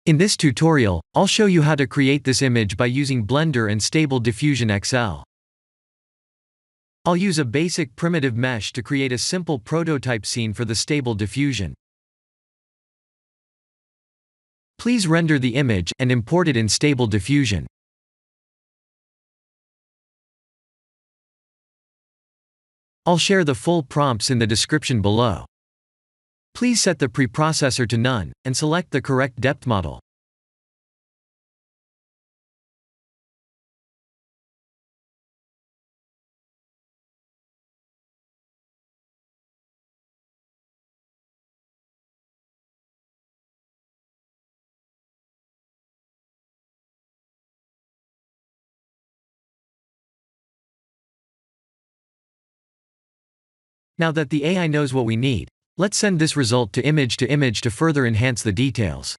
In this tutorial, I'll show you how to create this image by using Blender and Stable Diffusion XL. I'll use a basic primitive mesh to create a simple prototype scene for the Stable Diffusion. Please render the image and import it in Stable Diffusion. I'll share the full prompts in the description below. Please set the preprocessor to none, and select the correct depth model. Now that the AI knows what we need, let's send this result to image to further enhance the details.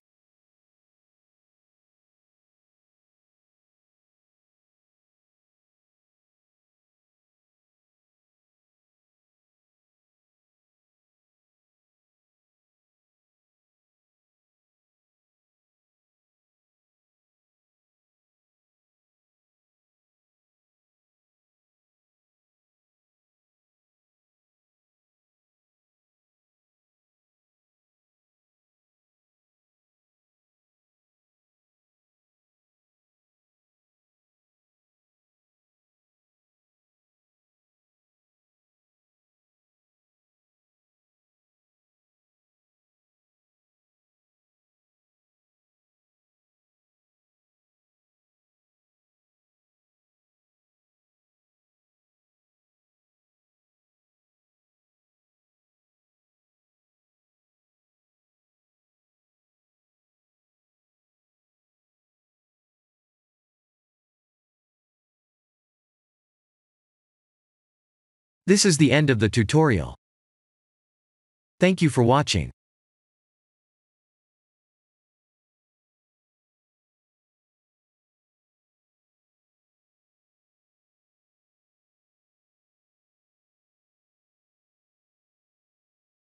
This is the end of the tutorial. Thank you for watching.